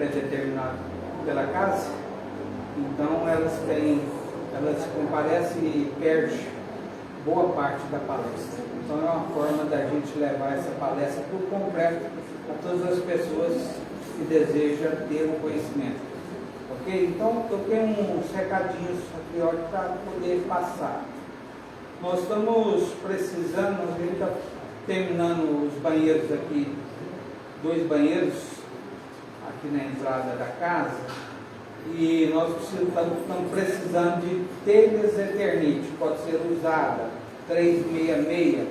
pré-determinado pela casa, então elas comparecem e perdem boa parte da palestra. Então é uma forma da gente levar essa palestra por completo a todas as pessoas que desejam ter um conhecimento. Ok? Então eu tenho uns recadinhos aqui para poder passar. Nós estamos precisando, a gente está terminando os banheiros aqui, 2 banheiros aqui na entrada da casa, e nós estamos precisando de telhas Eternite, pode ser usada, 366,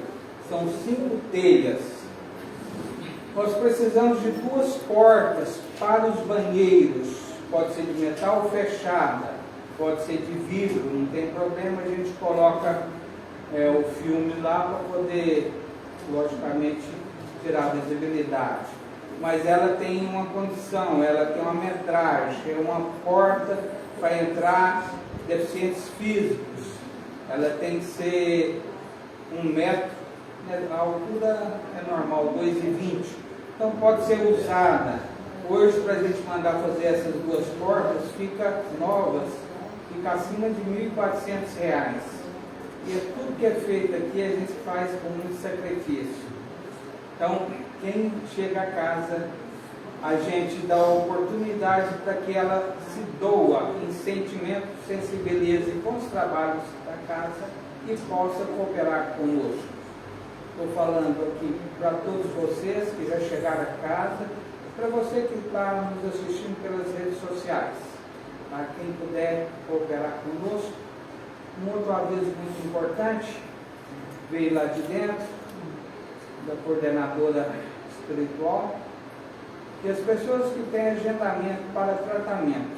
são 5 telhas. Nós precisamos de 2 portas para os banheiros, pode ser de metal fechada, pode ser de vidro, não tem problema, a gente coloca o filme lá para poder, logicamente, tirar a visibilidade. Mas ela tem uma condição, ela tem uma metragem, é uma porta para entrar deficientes físicos. Ela tem que ser 1 metro, a altura é normal, 2,20. Então pode ser usada. Hoje, para a gente mandar fazer essas 2 portas, fica novas, fica acima de R$ 1.400. E tudo que é feito aqui a gente faz com muito sacrifício. Então, quem chega a casa, a gente dá a oportunidade para que ela se doa em sentimento, sensibilize com os trabalhos da casa e possa cooperar conosco. Estou falando aqui para todos vocês que já chegaram a casa, para você que está nos assistindo pelas redes sociais, para quem puder cooperar conosco. Um outro aviso muito importante, veio lá de dentro, da coordenadora espiritual, que as pessoas que têm agendamento para tratamento,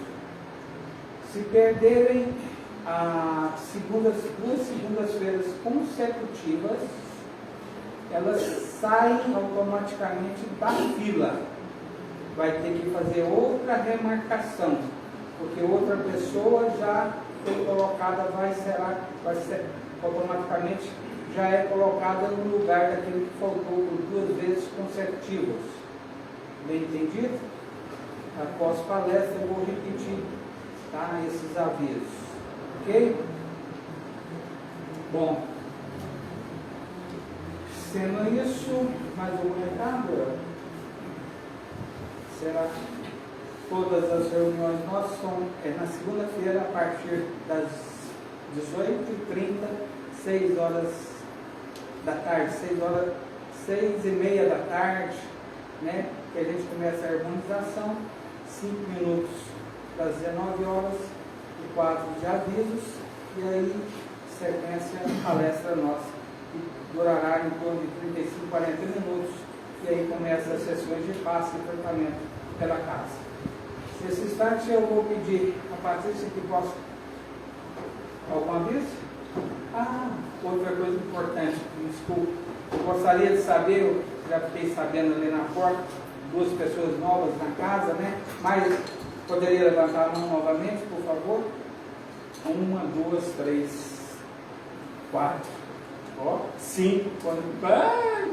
se perderem duas segundas-feiras consecutivas, elas saem automaticamente da fila. Vai ter que fazer outra remarcação, porque outra pessoa já foi colocada, vai ser automaticamente, já é colocada no lugar daquele que faltou por 2 vezes consecutivas. Bem entendido? Após palestra eu vou repetir, tá, esses avisos. Ok? Bom, sendo isso, mais algum recado? Será que todas as reuniões nossas são na segunda-feira, a partir das 18h30, 6 horas da tarde, 6h30 da tarde, né? Que a gente começa a harmonização, 5 minutos das 19 horas e 4 de avisos, e aí sequência a palestra nossa, que durará em torno de 35, 40 minutos, e aí começa as sessões de passe e tratamento pela casa. Nesse instante eu vou pedir a Patrícia que possa algum aviso? Outra coisa importante, desculpa, eu gostaria de saber, eu já fiquei sabendo ali na porta, 2 pessoas novas na casa, né? Mas poderia levantar a mão novamente, por favor? 1, 2, 3, 4, 5,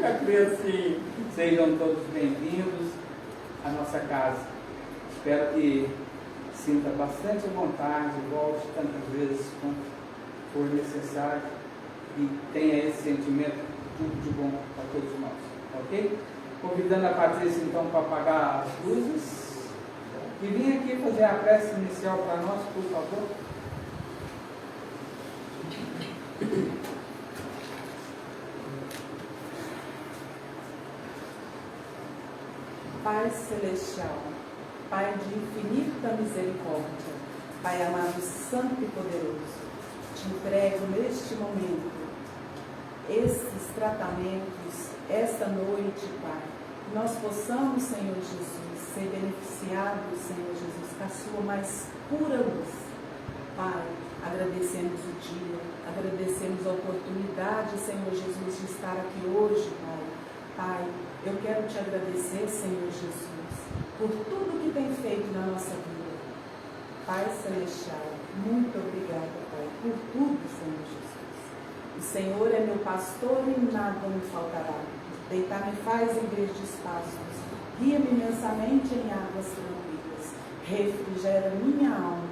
a criancinha. Sejam todos bem-vindos à nossa casa. Espero que sinta bastante vontade, volte tantas vezes quanto for necessário e tenha esse sentimento tudo de bom para todos nós, ok? Convidando a Patrícia então para apagar as luzes e vem aqui fazer a prece inicial para nós, por favor. Pai Celestial, Pai de infinita misericórdia, Pai amado, santo e poderoso, te entrego neste momento esses tratamentos, esta noite, Pai, que nós possamos, Senhor Jesus, ser beneficiados, Senhor Jesus, com a sua mais pura luz. Pai, agradecemos o dia, agradecemos a oportunidade, Senhor Jesus, de estar aqui hoje, Pai. Pai, eu quero te agradecer, Senhor Jesus, por tudo que tem feito na nossa vida. Pai Celestial, muito obrigada, Pai, por tudo, Senhor Jesus. O Senhor é meu pastor e nada me faltará. Deitar-me faz em verdes pastos, Guia-me imensamente em águas tranquilas. Refrigera minha alma.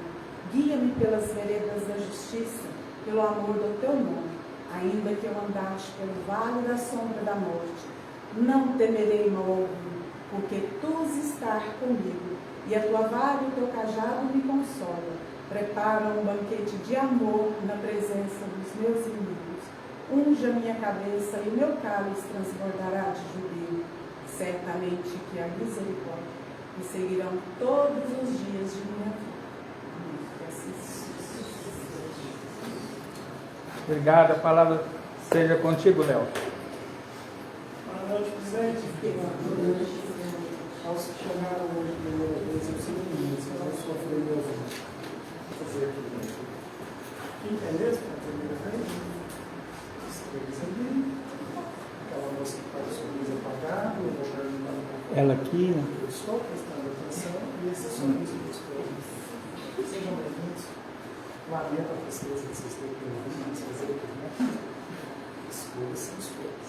Guia-me pelas veredas da justiça, pelo amor do teu nome. Ainda que eu andaste pelo vale da sombra da morte, não temerei mal algum, porque tu estás comigo, e a tua vara e o teu cajado me consolam. Prepara um banquete de amor na presença dos meus inimigos. Unja minha cabeça e meu cálice transbordará de júbilo. Certamente que a misericórdia me seguirão todos os dias de minha vida. Obrigado, a palavra seja contigo, Léo. Boa noite, presente. Aos que chegaram hoje pela primeira vez, eu sei que eu não sofri meu ouvinte. Vou fazer aqui. Quem é mesmo pela primeira vez? Os três ali. Aquela moça que faz o sorriso apagado, eu vou perguntando um pouco. Ela aqui, né? Eu estou prestando atenção e esse sorriso dos todos. Sejam bem-vindos. Lamento a tristeza que vocês têm que ouvir, mas fazer o que, né? Escolhas são escolhas.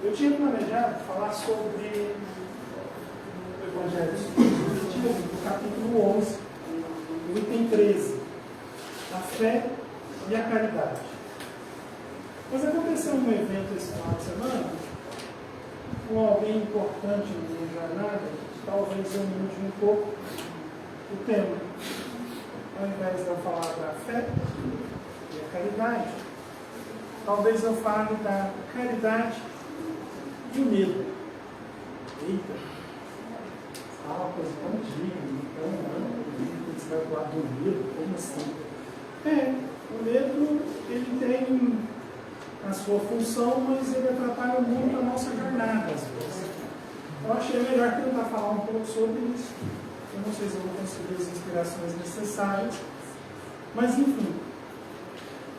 Eu tinha planejado falar sobre o Evangelho do capítulo 11, o item 13, a fé e a caridade. Mas aconteceu um evento esse final de semana, com alguém importante na minha jornada, que talvez eu mude um pouco o tema. Ao invés de eu falar da fé e a caridade, talvez eu fale da caridade e o medo. Eita! Uma coisa tão digna, tão ampla, você vai falar do medo, como assim? O medo, ele tem a sua função, mas ele atrapalha muito a nossa jornada, às vezes. Eu achei melhor tentar falar um pouco sobre isso. Eu não sei se eu vou conseguir as inspirações necessárias, mas enfim.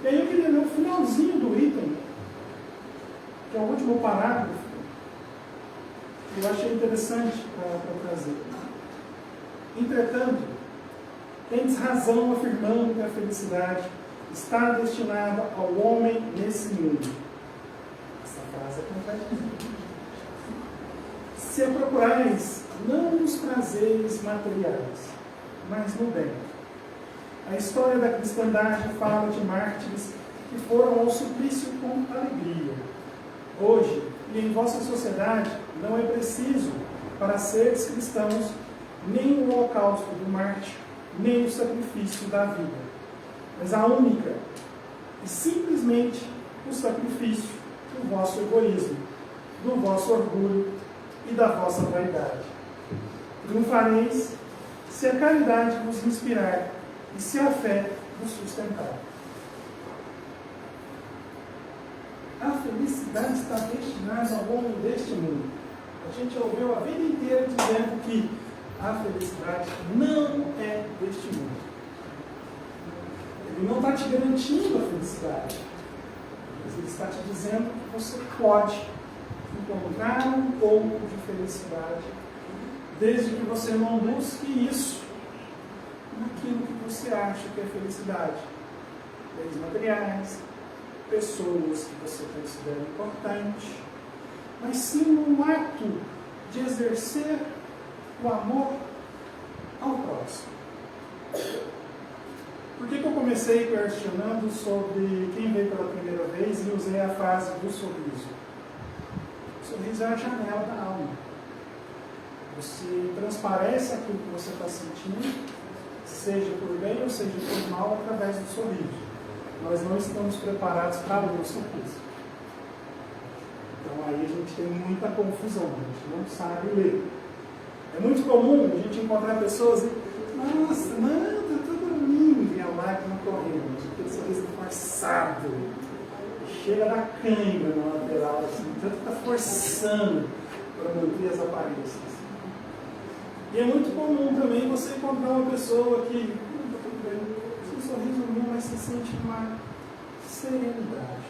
E aí eu queria ler o finalzinho do item, que é o último parágrafo, que eu achei interessante para trazer. Entretanto, tens razão afirmando que a felicidade está destinada ao homem nesse mundo. Essa frase é completa. Se a procurais não nos prazeres materiais, mas no bem. A história da cristandade fala de mártires que foram ao suplício com alegria. Hoje, e em vossa sociedade, não é preciso, para seres cristãos, nem o holocausto do mártir, nem o sacrifício da vida, mas a única e simplesmente o sacrifício do vosso egoísmo, do vosso orgulho e da vossa vaidade. Triunfareis se a caridade vos inspirar e se a fé vos sustentar. A felicidade está destinada ao homem deste mundo. A gente ouviu a vida inteira dizendo que a felicidade não é deste mundo. Ele não está te garantindo a felicidade, mas ele está te dizendo que você pode encontrar um pouco de felicidade, desde que você não busque isso naquilo que você acha que é felicidade. Bens materiais, pessoas que você considera importante, mas sim no ato de exercer o amor ao próximo. Por que eu comecei questionando sobre quem veio pela primeira vez e usei a frase do sorriso? O sorriso é a janela da alma. Você transparece aquilo que você está sentindo, seja por bem ou seja por mal, através do sorriso. Nós não estamos preparados para ler o sorriso. Então aí a gente tem muita confusão, a gente não sabe ler. É muito comum a gente encontrar pessoas e, nossa, não, está tudo lindo, e a lágrima correndo, aquele sorriso forçado, chega da câimbra na lateral, assim, tanto está forçando para manter as aparências. E é muito comum também você encontrar uma pessoa que, seu sorriso não, mas se sente uma serenidade.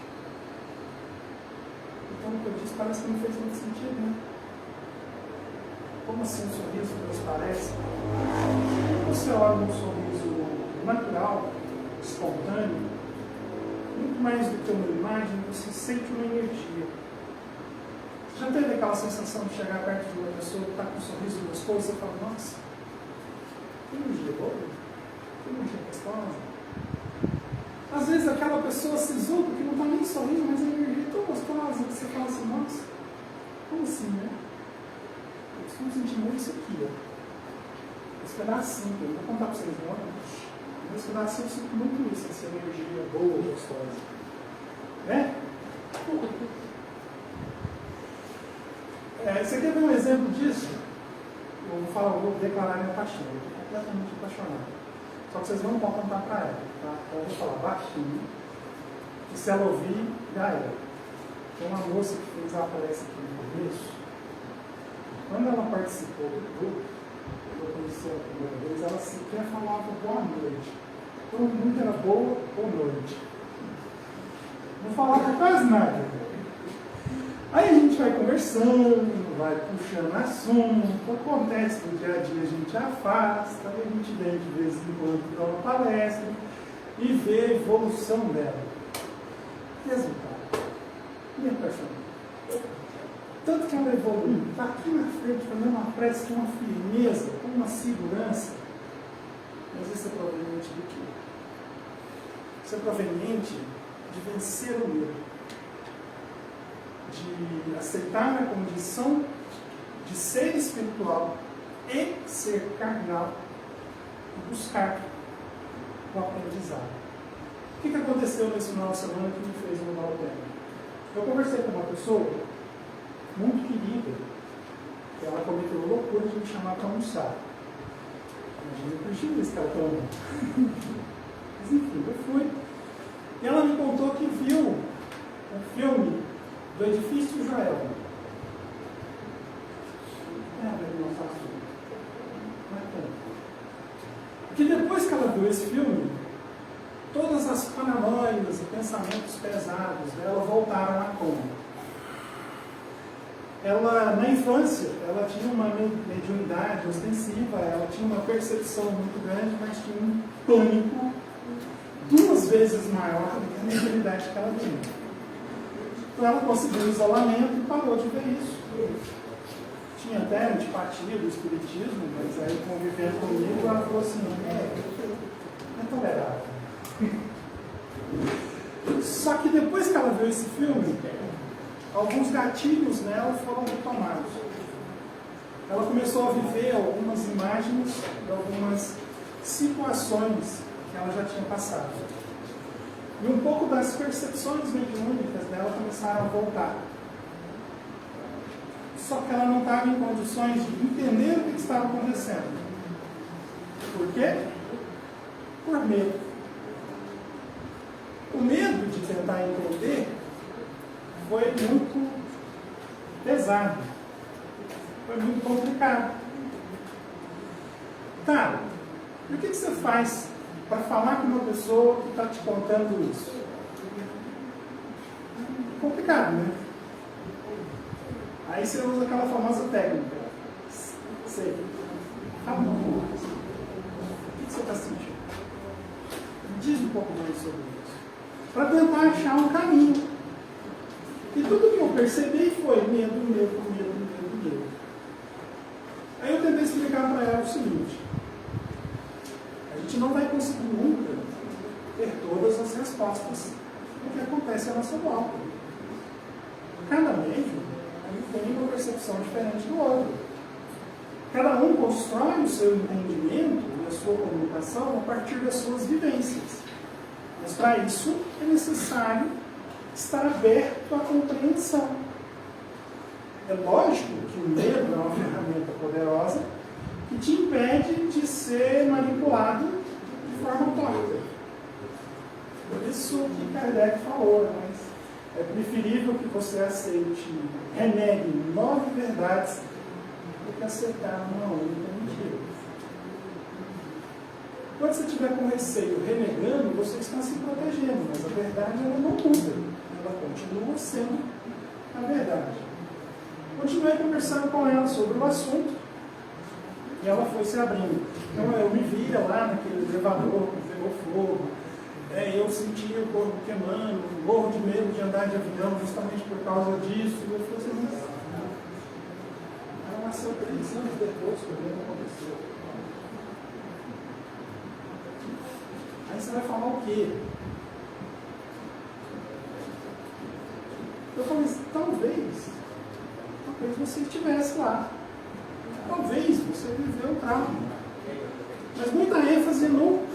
Então, o que eu disse parece que não fez muito sentido, né? Como assim um sorriso transparece? Você olha um sorriso natural, espontâneo, muito mais do que uma imagem, você sente uma energia. Já teve aquela sensação de chegar perto de uma pessoa que está com um sorriso gostoso e você fala, nossa, que energia boa, que energia gostosa. Às vezes aquela pessoa sisuda que não está nem sorrindo, mas a energia é tão gostosa que você fala assim, nossa, como assim, né? Eu estou sentindo isso aqui, ó. Esse pedacinho, eu vou contar para vocês, não é? Esse pedacinho eu sinto muito isso, essa energia boa, gostosa. Né? Você quer ver um exemplo disso? Eu vou declarar minha paixão. Eu estou completamente apaixonado. Só que vocês não vão contar para ela, tá? Então eu vou falar baixinho. E se ela ouvir, já era. Tem uma moça que fez a palestra aqui no começo. Quando ela participou do grupo, eu conheci ela a primeira vez, ela sequer falava boa noite. Então muito era boa ou noite. Não falava quase nada. Aí a gente vai conversando, vai puxando assunto, acontece no dia a dia, a gente afasta, aí a gente vem de vez em quando para uma palestra e vê a evolução dela. Resultado. Me apaixonei. Tanto que ela evoluiu, está aqui na frente, fazendo uma prece com uma firmeza, com uma segurança. Mas isso é proveniente do quê? Isso é proveniente de vencer o medo. De aceitar a condição de ser espiritual e ser carnal e buscar o aprendizado. O que aconteceu nesse final de semana que me fez mudar o tema? Eu conversei com uma pessoa muito querida, que ela cometeu a loucura de me chamar para almoçar. Imagina o prejuízo que ela tomou. Mas enfim, eu fui. E ela me contou que viu um filme do Edifício Joel. Porque depois que ela viu esse filme, todas as paranoias e pensamentos pesados dela voltaram à tona. Ela, na infância, ela tinha uma mediunidade ostensiva, ela tinha uma percepção muito grande, mas tinha um pânico 2 vezes maior do que a mediunidade que ela tinha. Então ela conseguiu isolamento e parou de ver isso. Tinha até antipatia do espiritismo, mas aí convivendo comigo, ela falou assim, é tolerável. Só que depois que ela viu esse filme, alguns gatilhos nela foram retomados. Ela começou a viver algumas imagens de algumas situações que ela já tinha passado. E um pouco das percepções mediúnicas dela começaram a voltar. Só que ela não estava em condições de entender o que estava acontecendo. Por quê? Por medo. O medo de tentar entender foi muito pesado. Foi muito complicado. Tá, e o que você faz para falar com uma pessoa que está te contando isso? Complicado, né? Aí você usa aquela famosa técnica. Sei. Fala um pouco mais. O que você está sentindo? Me diz um pouco mais sobre isso. Para tentar achar um caminho. E tudo que eu percebi foi medo, medo, medo, medo, medo. Aí eu tentei explicar para ela o seguinte. A gente não vai conseguir nunca ter todas as respostas do que acontece à nossa volta. Cada médium tem uma percepção diferente do outro. Cada um constrói o seu entendimento e a sua comunicação a partir das suas vivências. Mas para isso é necessário estar aberto à compreensão. É lógico que o medo é uma ferramenta poderosa que te impede de ser manipulado de forma torta. Por isso que Kardec falou, mas é preferível que você aceite, renegue 9 verdades do que aceitar uma única mentira. Quando você estiver com receio renegando, você está se protegendo, mas a verdade ela não muda, ela continua sendo a verdade. Continuei conversando com ela sobre o assunto e ela foi se abrindo. Então eu me via lá naquele elevador que pegou fogo, eu sentia o corpo queimando, morro de medo de andar de avião justamente por causa disso. E eu falei assim, nasceu 3 anos depois que o evento aconteceu. Aí você vai falar o quê? Eu falei, talvez você estivesse lá. Talvez você viveu o trauma. Mas muita ênfase no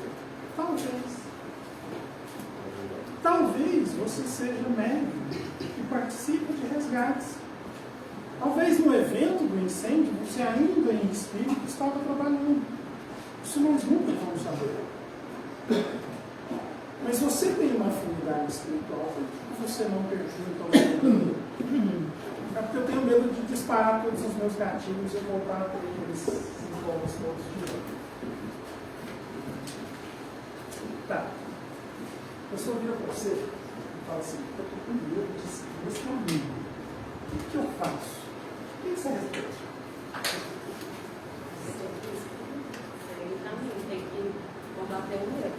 talvez. Talvez você seja médico e participe de resgates. Talvez no evento do incêndio você ainda em espírito estava trabalhando. Isso nós nunca vamos saber. Mas você tem uma afinidade espiritual, por que você não pergunta ao Senhor? É porque eu tenho medo de disparar todos os meus gatilhos e voltar a ter aqueles sintomas todos de novo. Tá. A pessoa vira para você e fala assim, eu estou com medo de seguir esse caminho. O que eu faço? O que você responde? Segue o caminho, tem que combater o medo.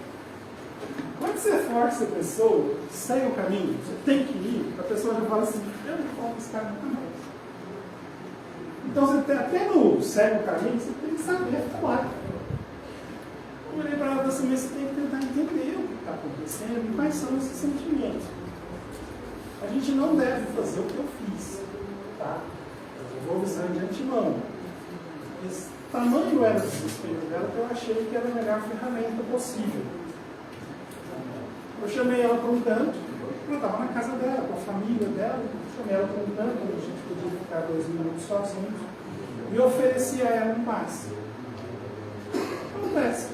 Quando você força a pessoa, segue o caminho, você tem que ir, a pessoa já fala assim, eu não volto esse cara nunca mais. Então você tem, até no segue o caminho, você tem que saber falar. Eu olhei para ela e falei assim, mas você tem que tentar entender o que está acontecendo e quais são esses sentimentos. A gente não deve fazer o que eu fiz, tá? Eu vou avisar de antemão. Esse tamanho era o desespero dela que eu achei que era a melhor ferramenta possível. Eu chamei ela para um canto, ela estava na casa dela, com a família dela, chamei ela para um canto, onde a gente podia ficar 2 minutos sozinhos, e ofereci a ela um passe. Acontece.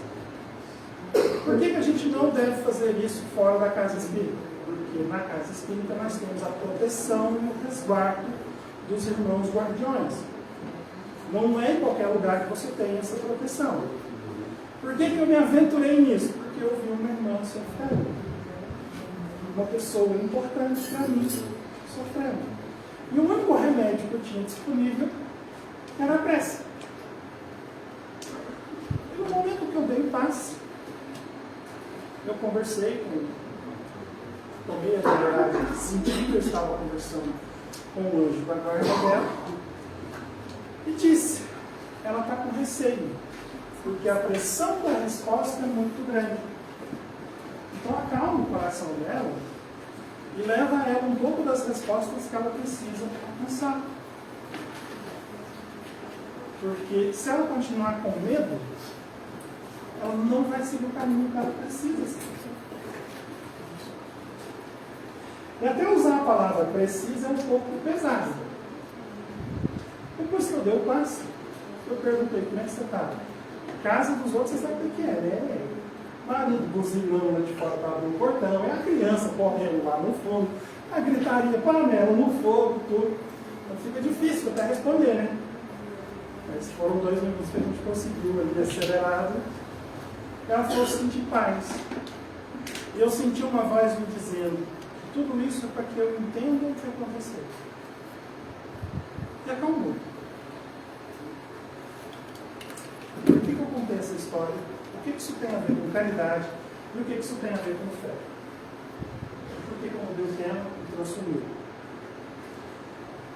Por que a gente não deve fazer isso fora da casa espírita? Porque na casa espírita nós temos a proteção e o resguardo dos irmãos guardiões. Não é em qualquer lugar que você tem essa proteção. Por que eu me aventurei nisso? Porque eu vi uma irmã sofrendo. Uma pessoa importante para mim sofrendo. E o único remédio que eu tinha disponível era a prece. E no momento que eu dei paz, eu conversei tomei a liberdade, senti que eu estava conversando com o anjo da guarda dela e disse, ela está com receio, porque a pressão da resposta é muito grande. Então acalma o coração dela e leva a ela um pouco das respostas que ela precisa alcançar. Porque se ela continuar com medo, ela não vai seguir o caminho que ela precisa. E até usar a palavra precisa é um pouco pesado. Depois que eu dei o passe, eu perguntei, como é que você está? Casa dos outros, você sabe o que é, marido buzinando lá de fora para abrir o portão, é a criança correndo lá no fundo, a gritaria, panela no fogo, tudo. Então fica difícil até responder, né? Mas foram 2 minutos que a gente conseguiu ali acelerado. Ela falou assim, de paz. E eu senti uma voz me dizendo, tudo isso é para que eu entenda o que aconteceu. E acalmou. Por que eu contei essa história? O que isso tem a ver com caridade? E o que isso tem a ver com fé? Por que eu mudei o tema e trouxe o meu?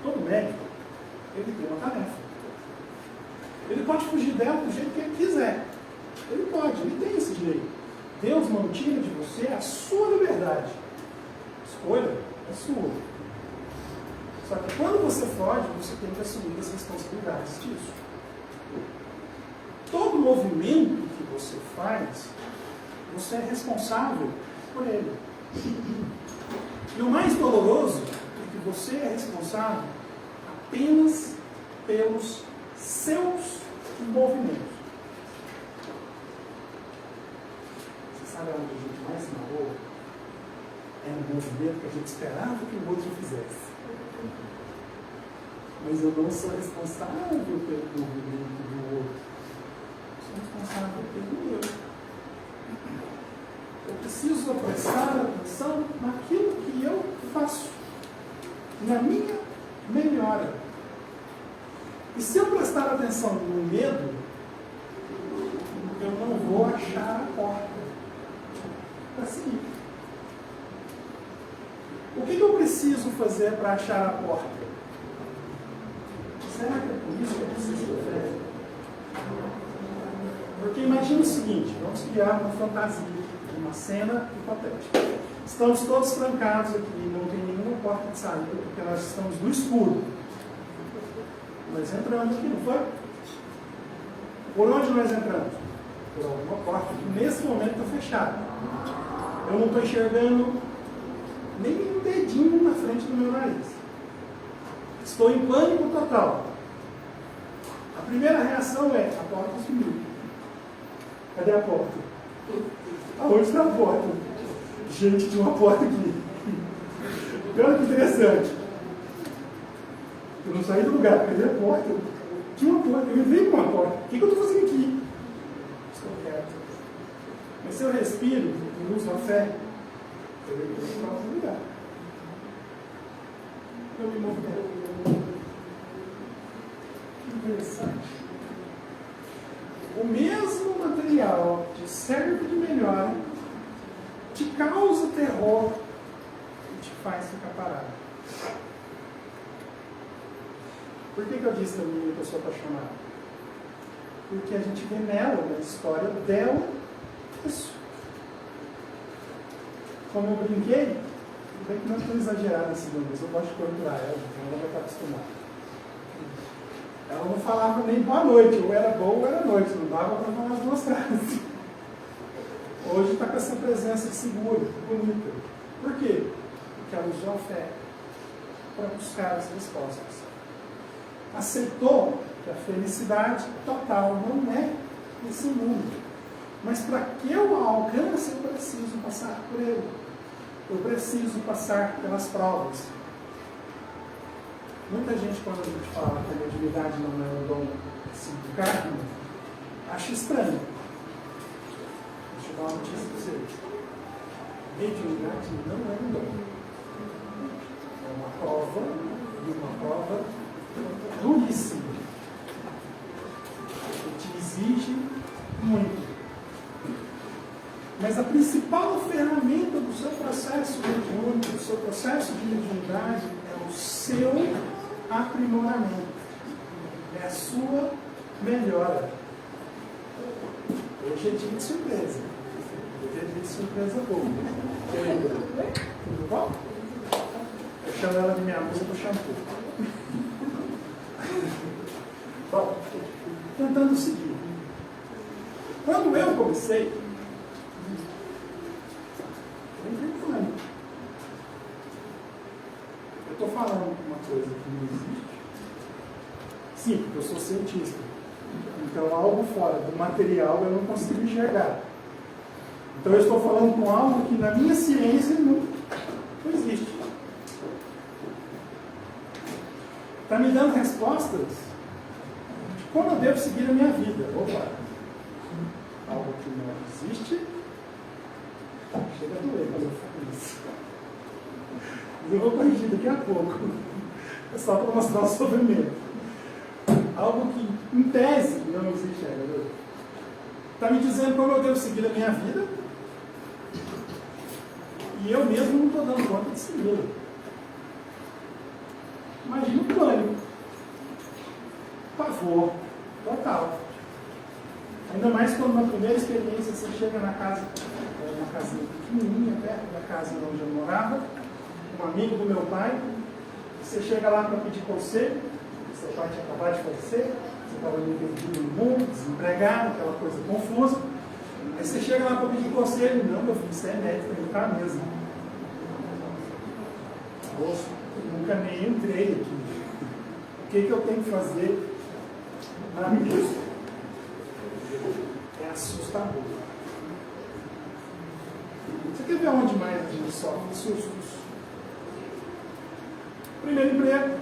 Todo médico, ele tem uma tarefa. Ele pode fugir dela do jeito que ele quiser. Ele pode, ele tem esse direito. Deus não tira de você a sua liberdade. Escolha é sua. Só que quando você foge, você tem que assumir as responsabilidades disso. Todo movimento que você faz, você é responsável por ele. E o mais doloroso é que você é responsável apenas pelos seus movimentos. Você sabe onde a gente mais se magoa? É no movimento que a gente esperava que o outro fizesse. Mas eu não sou responsável pelo movimento do outro. Eu sou responsável pelo meu. Eu preciso prestar atenção naquilo que eu faço, na minha melhora. E se eu prestar atenção no medo, eu não vou achar a porta para seguir. O que eu preciso fazer para achar a porta? Será que é por isso que eu preciso esquizofrênico. Porque imagina o seguinte, vamos criar uma fantasia, uma cena hipotética. Estamos todos trancados aqui, não tem nenhuma porta de saída, porque nós estamos no escuro. Nós entramos aqui, não foi? Por onde nós entramos? Por alguma porta que nesse momento está fechada. Eu não estou enxergando nem um dedinho na frente do meu nariz. Estou em pânico total. A primeira reação é: a porta sumiu. Cadê a porta? Aonde está a porta? Gente, tinha uma porta aqui. Olha que interessante. Eu não saí do lugar, cadê a porta? Tinha uma porta, eu me veio com uma porta. O que eu estou fazendo aqui? Estou quieto. Mas se eu respiro e uso a fé, eu venho para outro lugar. Eu me movimento. Que interessante. O mesmo material te serve de melhor, te causa terror e te faz ficar parado. Por que eu disse também que eu sou apaixonado? Porque a gente vê nela, na história dela, isso. Como eu brinquei, bem que não estou exagerado assim, mas eu gosto de torturar ela, então ela vai estar acostumada. Ela não falava nem boa noite, ou era boa ou era noite, não dava para falar as duas frases. Hoje está com essa presença segura, bonita. Por quê? Porque ela usou a fé para buscar as respostas. Aceitou que a felicidade total não é esse mundo. Mas para que eu a alcance, eu preciso passar por ele. Eu preciso passar pelas provas. Muita gente, quando a gente fala que a mediunidade não é um dom assim, do carne, acha estranho. Deixa eu dar uma notícia para vocês. Mediunidade não é um dom. É uma prova, e uma prova duríssima. Que te exige muito. Mas a principal ferramenta do seu processo mediúnico, do seu processo de mediunidade, é o seu aprimoramento. É a sua melhora. Hoje é dia de surpresa. Hoje é dia de surpresa boa. Tudo bom? Eu chamo ela de minha musa do shampoo. Bom, tentando seguir. Quando eu comecei, eu estou falando uma coisa que não existe. Sim, porque eu sou cientista. Então, algo fora do material eu não consigo enxergar. Então, eu estou falando com algo que na minha ciência não existe. Está me dando respostas de como eu devo seguir a minha vida. Opa! Algo que não existe. Chega a doer quando eu falo isso. Mas eu vou corrigir daqui a pouco. É só para mostrar o sofrimento. Algo que, em tese, não existe ainda. Está me dizendo como eu devo seguir a minha vida. E eu mesmo não estou dando conta de segui-la. Imagina o pânico. Pavor. Total. Ainda mais quando na primeira experiência você chega na casa, uma casinha pequenininha, perto da casa onde eu morava, um amigo do meu pai, você chega lá para pedir conselho, seu pai tinha acabado de falecer, você estava meio perdido no mundo, desempregado, aquela coisa confusa, aí você chega lá para pedir conselho, não, meu filho, você é médico, tem que estar mesmo. Poxa, eu nunca nem entrei aqui. O que eu tenho que fazer na minha? É assustador. Você quer ver onde mais a gente sofre sustos? Primeiro emprego.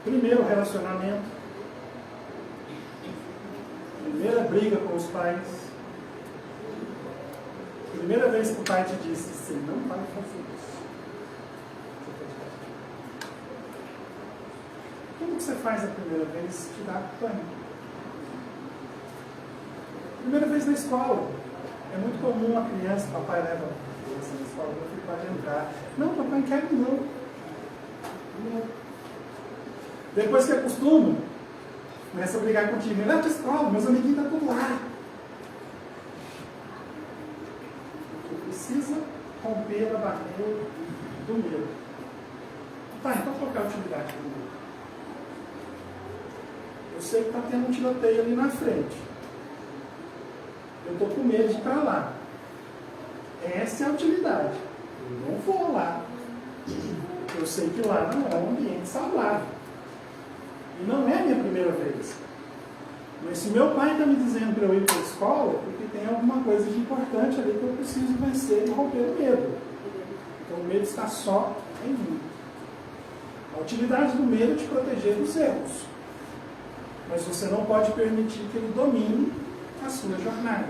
Primeiro relacionamento. Primeira briga com os pais. Primeira vez que o pai te disse, você não vai fazer isso. Como que você faz a primeira vez? Te dá pânico. Primeira vez na escola. É muito comum a criança, papai leva a criança na escola, meu filho pode entrar. Não, papai não quer não. Depois que acostuma, começa a brigar contigo. Ele é para a escola, meus amiguinhos estão tudo lá. Você precisa romper a barreira do medo. Tá, então qual é a utilidade do medo? Eu sei que está tendo um tiroteio ali na frente. Eu estou com medo de estar lá. Essa é a utilidade. Eu não vou lá. Eu sei que lá não é um ambiente saudável. E não é a minha primeira vez. Mas se meu pai está me dizendo para eu ir para a escola, é porque tem alguma coisa de importante ali que eu preciso vencer e romper o medo. Então o medo está só em mim. A utilidade do medo é te proteger dos erros. Mas você não pode permitir que ele domine a sua jornada.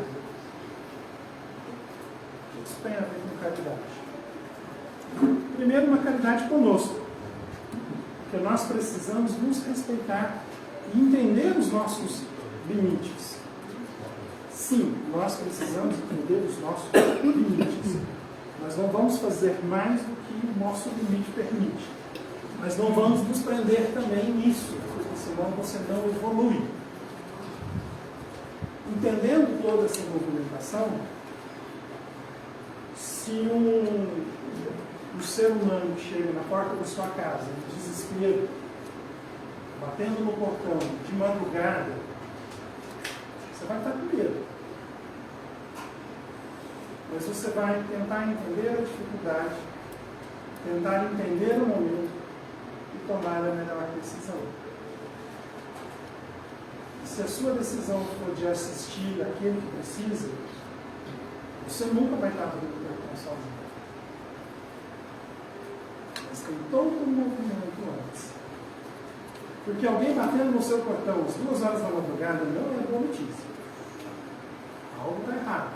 Isso tem a ver com caridade. Primeiro, uma caridade conosco. Porque nós precisamos nos respeitar e entender os nossos limites. Sim, nós precisamos entender os nossos limites. Nós não vamos fazer mais do que o nosso limite permite. Mas não vamos nos prender também nisso, porque senão você não evolui. Entendendo toda essa movimentação, se um ser humano chega na porta da sua casa, em desespero, batendo no portão, de madrugada, você vai estar com medo. Mas você vai tentar entender a dificuldade, tentar entender o momento e tomar a melhor decisão. E se a sua decisão for de assistir aquele que precisa, você nunca vai estar abrindo o portão sozinho. Mas tem todo um movimento antes. Porque alguém batendo no seu portão às 2 horas da madrugada não é boa notícia. Algo está errado.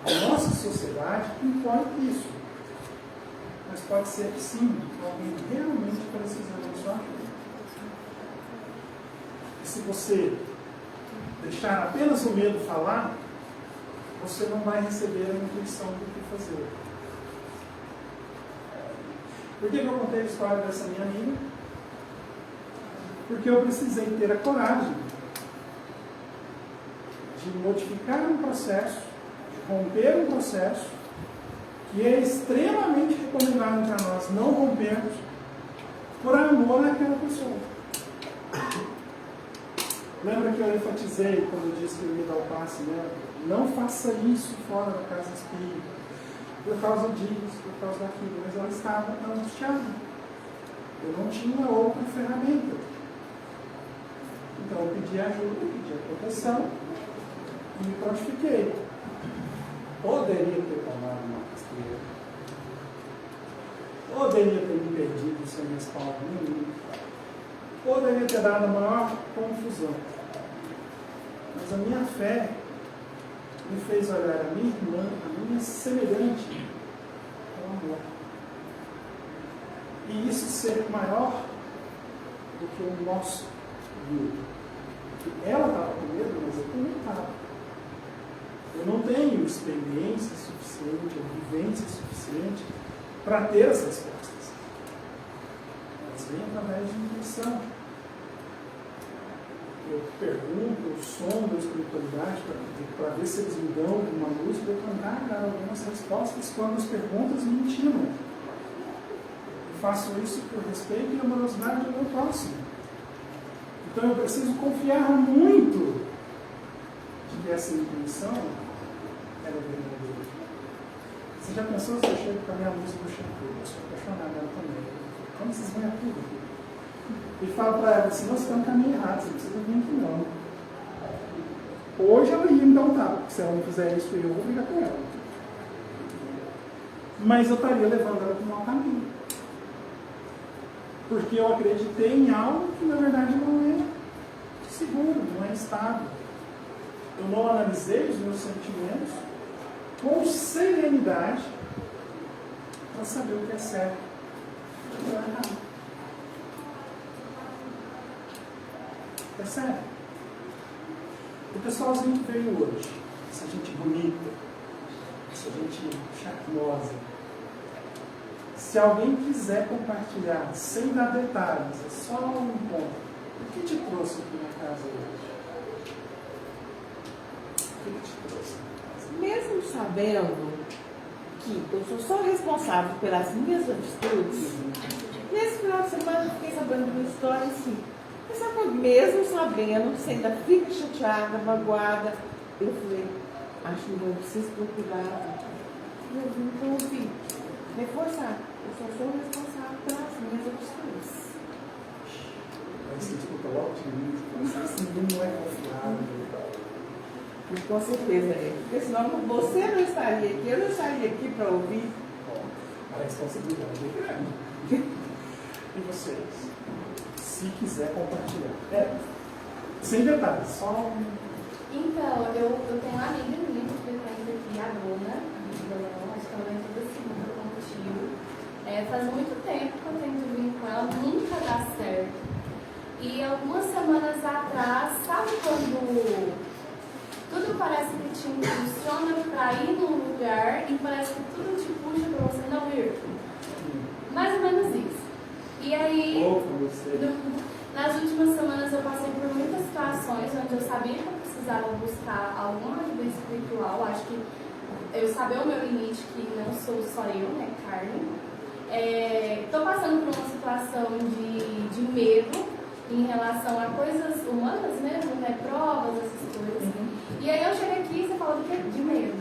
A nossa sociedade impõe isso. Mas pode ser que sim, alguém realmente precisando da sua ajuda. E se você deixar apenas o medo falar, você não vai receber a intuição do que fazer. Por que eu contei a história dessa minha amiga? Porque eu precisei ter a coragem de modificar um processo, de romper um processo, que é extremamente recomendado para nós não rompermos, por amor àquela pessoa. Lembra que eu enfatizei quando eu disse que eu ia dar o passe nela? Não faça isso fora da casa espírita, por causa disso, por causa daquilo. Mas ela estava angustiada. Eu não tinha outra ferramenta. Então eu pedi ajuda, pedi a proteção e me prontifiquei. Poderia ter tomado uma rasteira. Poderia ter me perdido sem respaldo nenhum. Poderia ter dado a maior confusão. Mas a minha fé me fez olhar a minha irmã, a minha semelhante, com amor. E isso ser maior do que o nosso medo. Porque ela estava com medo, mas eu também estava. Eu não tenho experiência suficiente, ou vivência suficiente para ter as respostas. Elas vêm através de intuição. Eu pergunto, eu sondo a espiritualidade para ver se eles me dão uma luz para eu tentar dar algumas respostas quando as perguntas me intimam. Eu faço isso por respeito e amorosidade ao meu próximo. Então eu preciso confiar muito de que essa intuição era verdadeira. Você já pensou se eu chego com a minha música do shampoo? Eu sou apaixonado dela também. Como vocês vêm aqui? E falo para ela, senão você está no caminho errado, você não precisa vir aqui não. Hoje ela ia me dar um tapa, porque se ela não fizer isso, eu vou brigar com ela. Mas eu estaria levando ela para o mau caminho. Porque eu acreditei em algo que na verdade não é seguro, não é estável. Eu não analisei os meus sentimentos com serenidade para saber o que é certo e o que é errado. Percebe? O pessoalzinho que veio hoje, essa gente bonita, essa gente charmosa, Se alguém quiser compartilhar, sem dar detalhes, é só um ponto. O que te trouxe aqui na casa hoje? O que te trouxe na casa? Mesmo sabendo que eu sou só responsável pelas minhas atitudes, nesse final de semana eu fiquei sabendo de uma história assim. Mas sabe, mesmo sabendo, você ainda fica chateada, magoada. Eu falei, acho que eu preciso procurar. Eu vim para ouvir, reforçar. Eu só sou responsável pelas minhas atitudes. Aí você escuta o otimismo, esse não é confiável. E com certeza é. Porque senão você não estaria aqui, eu não estaria aqui para ouvir. A responsabilidade é grande. E vocês? Se quiser compartilhar. Sem detalhes, só um. Então, eu tenho uma amiga minha que frequenta aqui, a Dona, acho que ela vem toda segunda com o tio. Faz muito tempo que eu tento vir com ela, nunca dá certo. E algumas semanas atrás, sabe quando tudo parece que te impulsiona para ir num lugar e parece que tudo te puxa para você não ir? Mais ou menos isso. E aí, nas últimas semanas eu passei por muitas situações onde eu sabia que eu precisava buscar alguma ajuda espiritual. Acho que eu saber o meu limite, que não sou só eu, né, carne. Estou passando por uma situação de medo em relação a coisas humanas mesmo, né, provas, essas coisas. E aí eu chego aqui e você fala do que? De medo.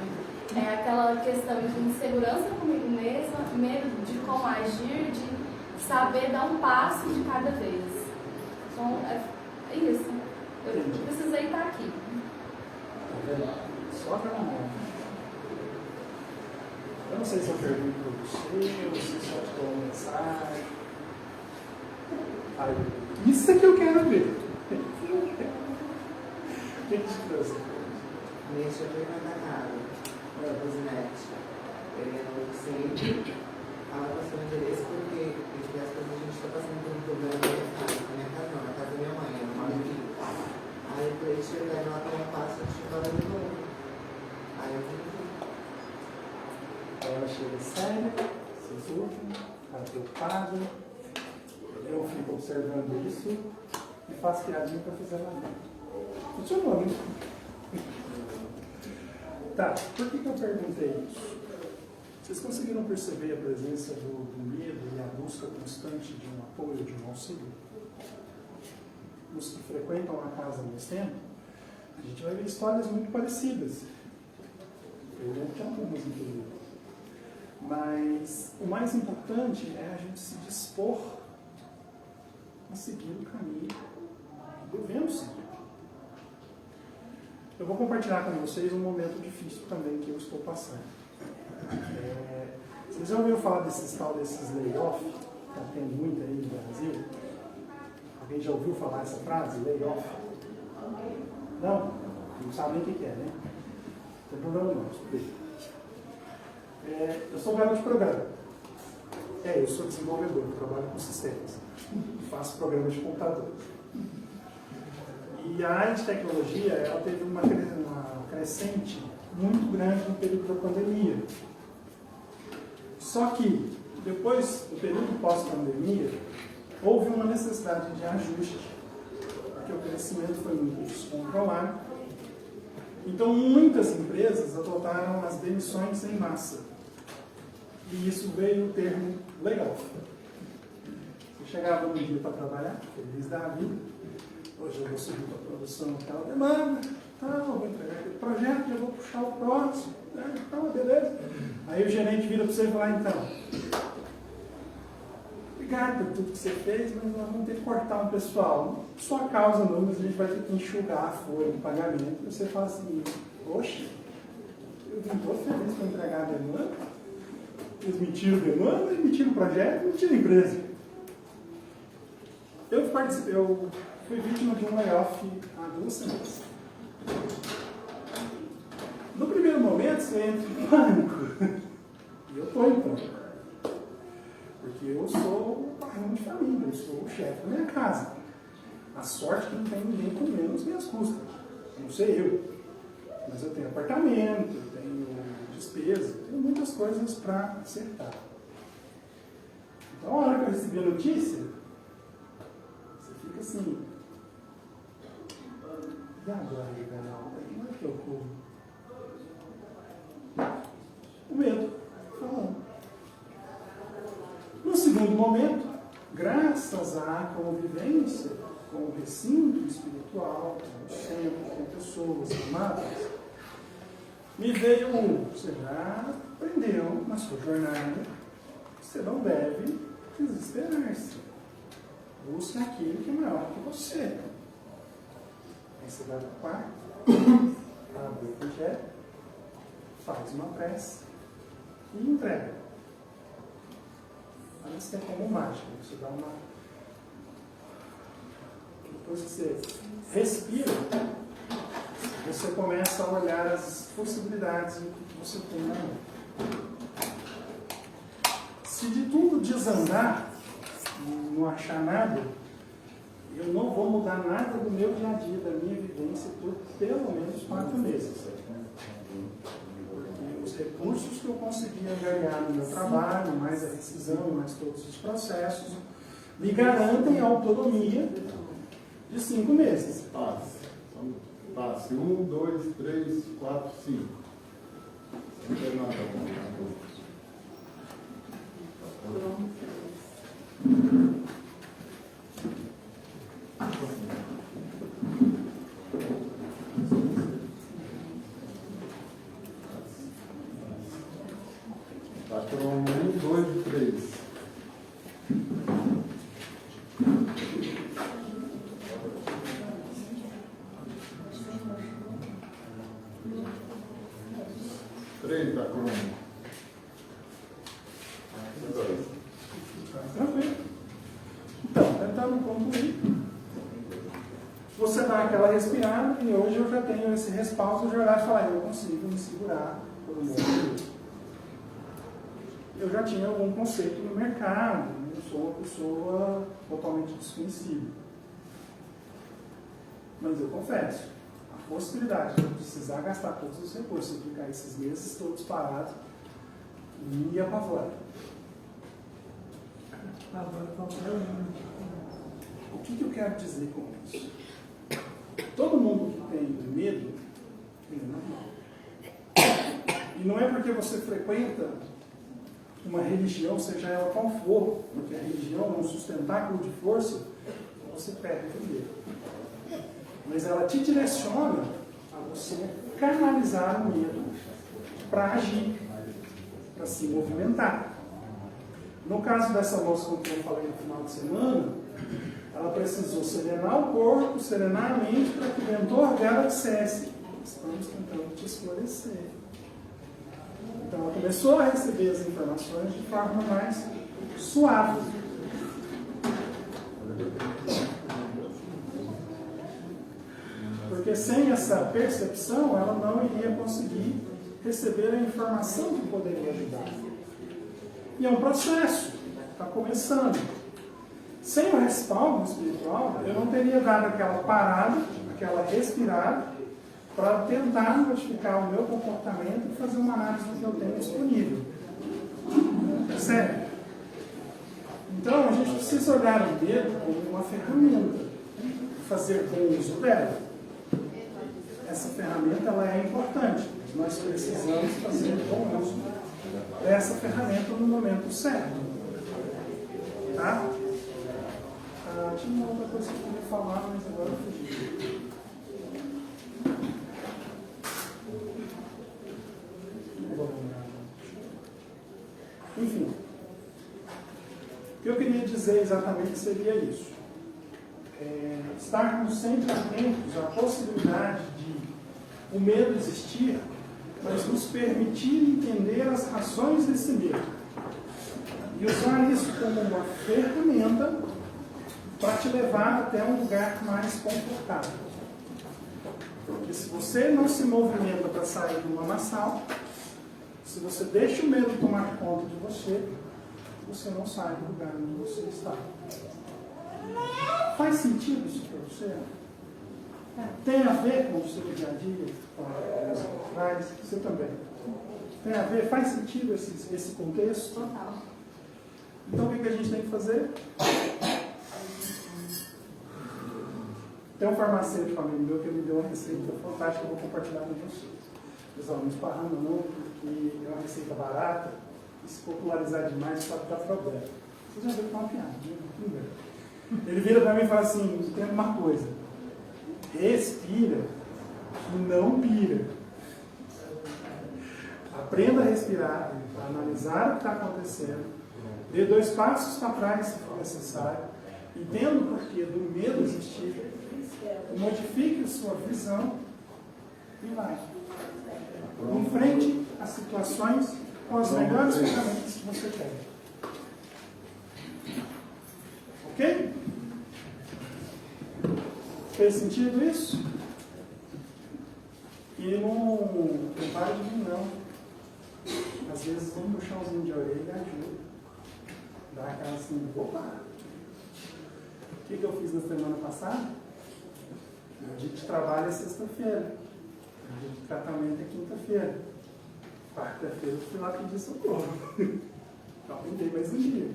É aquela questão de insegurança comigo mesma, medo de como agir, de saber dar um passo de cada vez. Então, é isso. Eu precisei estar aqui. Só pela mão. Eu não sei se eu pergunto para você, ou se só te dou uma mensagem. Aí, isso é que eu quero ver. O que te trouxe? Neste eu venho da casa, Rosinete. Eu sempre fala com o seu endereço porque as coisas a gente está passando por um problema na minha casa não, na casa da minha mãe, eu moro aqui. Aí eu falei, chegar ela tá um passo de embora de novo. Aí eu vim aqui. Aí ela chega séria, se surge, está preocupada. Eu fico observando isso e faço piadinha para fazer nada. Funcionou, né? Tá, por que eu perguntei isso? Vocês conseguiram perceber a presença do medo e a busca constante de um apoio, de um auxílio? Os que frequentam a casa mais tempo, a gente vai ver histórias muito parecidas. Eu lembro de algumas, inclusive. Mas o mais importante é a gente se dispor a seguir o caminho que devemos seguir. Eu vou compartilhar com vocês um momento difícil também que eu estou passando. Vocês já ouviram falar desses layoff? Está tendo muito aí no Brasil? Alguém já ouviu falar essa frase, layoff? Não? Não sabe nem o que é, né? Não tem problema não, explica. Eu sou garoto de programa. Eu sou desenvolvedor, trabalho com sistemas. Faço programas de computador. E a área de tecnologia, ela teve uma crescente muito grande no período da pandemia. Só que, depois do período pós-pandemia, houve uma necessidade de ajuste, porque o crescimento foi muito descontrolado. Então, muitas empresas adotaram as demissões em massa. E isso veio o termo layoff. Você chegava um dia para trabalhar, feliz da vida. Hoje eu vou subir para a produção aquela demanda, vou entregar aquele projeto, já vou puxar o próximo, beleza. Aí o gerente vira para você e fala, então, obrigado por tudo que você fez, mas nós vamos ter que cortar um pessoal. Sua causa não, mas a gente vai ter que enxugar a folha de pagamento. E você fala assim, poxa, eu não estou feliz para entregar a demanda. Eles me tiram demanda, me tiram o projeto, me tiram a empresa. Eu fui vítima de um layoff há 2 semanas. No primeiro momento, você entra em pânico. E eu estou em pânico. Porque eu sou o pai de família, eu sou o chefe da minha casa. A sorte é que não tem ninguém comendo as minhas custas. Não sei eu. Mas eu tenho apartamento, eu tenho despesa, eu tenho muitas coisas para acertar. Então, a hora que eu recebi a notícia, você fica assim, e agora, Reginaldo? Como é que eu corro? O medo falando. No segundo momento, graças à convivência com o recinto espiritual, com o centro, com pessoas amadas, me veio você já aprendeu na sua jornada, você não deve desesperar-se. Busque aquilo que é maior que você. Aí você vai para o quarto, abre o projeto, faz uma prece e entrega. Isso é como mágica. Você dá uma. Depois que você respira, você começa a olhar as possibilidades do que você tem na mão. Se de tudo desandar, não achar nada, eu não vou mudar nada do meu dia a dia, da minha vivência, por pelo menos 4 meses. Porque os recursos que eu consegui angariar no meu trabalho, mais a rescisão, mais todos os processos, me garantem a autonomia de 5 meses. Passe 1, 2, 3, 4, 5. Não tem nada. Patrão 1, 2, 3. Da crônica. Tranquilo. Então, tentando concluir, você dá aquela respirada e hoje eu já tenho esse respaldo de olhar e falar, eu consigo me segurar por um momento. Eu já tinha algum conceito no mercado, eu sou uma pessoa totalmente desconhecida. Mas eu confesso, a possibilidade de eu precisar gastar todos os recursos e ficar esses meses todos parados me apavora. O que eu quero dizer com isso? Todo mundo que tem medo é normal. E não é porque você frequenta uma religião, seja ela qual for, porque a religião é um sustentáculo de força, você perde o medo. Mas ela te direciona a você canalizar o medo para agir, para se movimentar. No caso dessa moça com quem eu falei no final de semana, ela precisou serenar o corpo, serenar a mente, para que o mentor dela dissesse: estamos tentando te esclarecer. Então ela começou a receber as informações de forma mais suave. Porque sem essa percepção, ela não iria conseguir receber a informação que poderia ajudar. E é um processo, está começando. Sem o respaldo espiritual, eu não teria dado aquela parada, aquela respirada, para tentar modificar o meu comportamento e fazer uma análise do que eu tenho disponível. Percebe? Então, a gente precisa olhar o medo como uma ferramenta e fazer bom uso dela. Essa ferramenta ela é importante. Nós precisamos fazer bom uso dessa ferramenta no momento certo. Tá? Tinha uma outra coisa que eu queria falar, mas agora eu fugi. Enfim, o que eu queria dizer exatamente seria isso. Estarmos sempre atentos à possibilidade de o medo existir, mas nos permitir entender as razões desse medo. E usar isso como uma ferramenta para te levar até um lugar mais confortável. Porque se você não se movimenta para sair do lamaçal, se você deixa o medo tomar conta de você, você não sai do lugar onde você está. Faz sentido isso para você? Tem a ver com o seu dia a dia? Faz, você também. Tem a ver? Faz sentido esse contexto? Total. Então o que a gente tem que fazer? Tem um farmacêutico amigo meu que me deu uma receita fantástica que eu vou compartilhar com vocês. Pessoal, não esparrando não, porque é uma receita barata e se popularizar demais pode dar problema. Vocês já viram com uma piada, né? Ele vira para mim e fala assim, tem uma coisa, respira e não pira. Aprenda a respirar, a analisar o que está acontecendo, dê 2 passos para trás se for necessário, entenda o porquê do medo existir, modifique a sua visão e vai. Enfrente as situações com as melhores ferramentas que você tem. Ok? Fez sentido isso? E não para de mim, não. Às vezes um puxãozinho de orelha ajuda. Dá aquela assim, opa! O que eu fiz na semana passada? O dia de trabalho é sexta-feira. O dia de tratamento é quinta-feira. Quarta-feira eu fui lá pedir socorro. Aprendi mais um dia.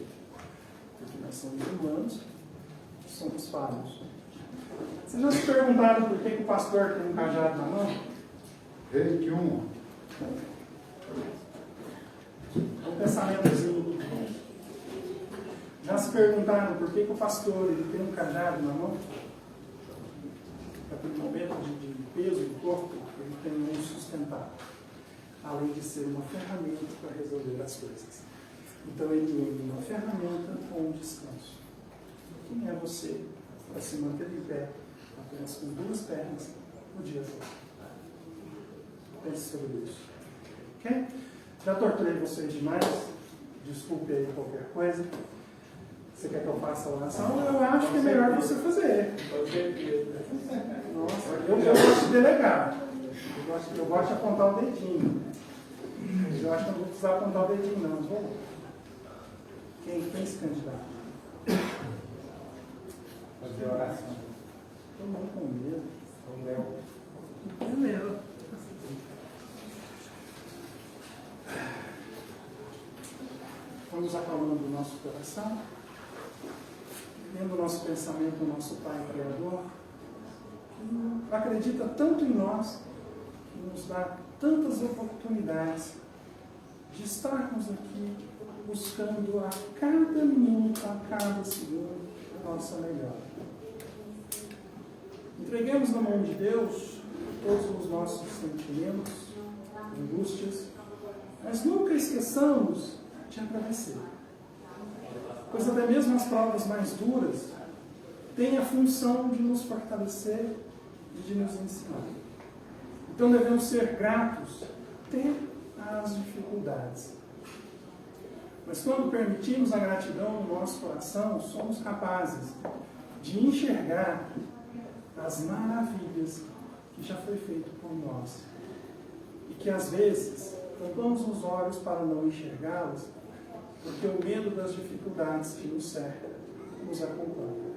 Porque nós somos humanos, somos falhos. Vocês já se perguntaram por que o pastor tem um cajado na mão? Reiki 1. Um pensamentozinho. Já se perguntaram por que o pastor ele tem um cajado na mão? Naquele momento de peso do corpo, ele tem um sustentável. Além de ser uma ferramenta para resolver as coisas. Então ele une uma ferramenta com um descanso. Quem é você para se manter de pé, apenas com 2 pernas, o dia todo? Pense sobre isso. Ok? Já torturei vocês demais. Desculpe aí qualquer coisa. Você quer que eu faça a oração? Eu acho que é melhor você fazer. Nossa, eu gosto de delegar. Eu gosto de apontar o dedinho. Eu acho que não vou precisar apontar o dedinho, não. Vou. Quem se candidata? Fazer oração. Todo mundo com medo. O Léo. Com medo. Vamos acalmando o nosso coração, vendo o nosso pensamento no nosso Pai Criador, que acredita tanto em nós, que nos dá tantas oportunidades de estarmos aqui buscando a cada minuto, a cada segundo, a nossa melhor. Entreguemos na mão de Deus todos os nossos sentimentos, angústias, mas nunca esqueçamos de agradecer. Pois até mesmo as provas mais duras têm a função de nos fortalecer e de nos ensinar. Então devemos ser gratos até às dificuldades. Mas quando permitimos a gratidão no nosso coração, somos capazes de enxergar as maravilhas que já foi feito por nós. E que às vezes tampamos os olhos para não enxergá-las, porque o medo das dificuldades que nos cercam nos acompanha.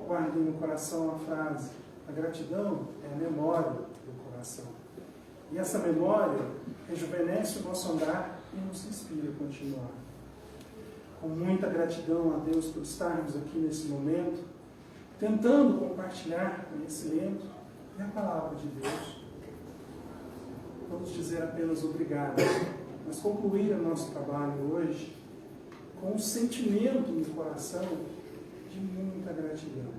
Guardem no coração a frase: a gratidão é a memória do coração. E essa memória rejuvenesce o nosso andar e nos inspira a continuar. Com muita gratidão a Deus por estarmos aqui nesse momento, tentando compartilhar conhecimento e a palavra de Deus. Vamos dizer apenas obrigado, mas concluir o nosso trabalho hoje com um sentimento no coração de muita gratidão.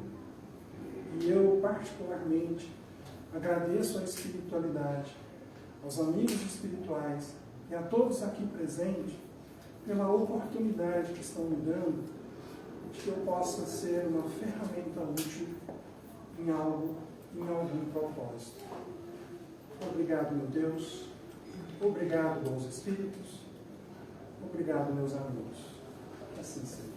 E eu, particularmente, agradeço à espiritualidade, aos amigos espirituais e a todos aqui presentes pela oportunidade que estão me dando de que eu possa ser uma ferramenta útil em algum propósito. Obrigado, meu Deus. Obrigado, bons espíritos. Obrigado, meus amigos. Assim seja.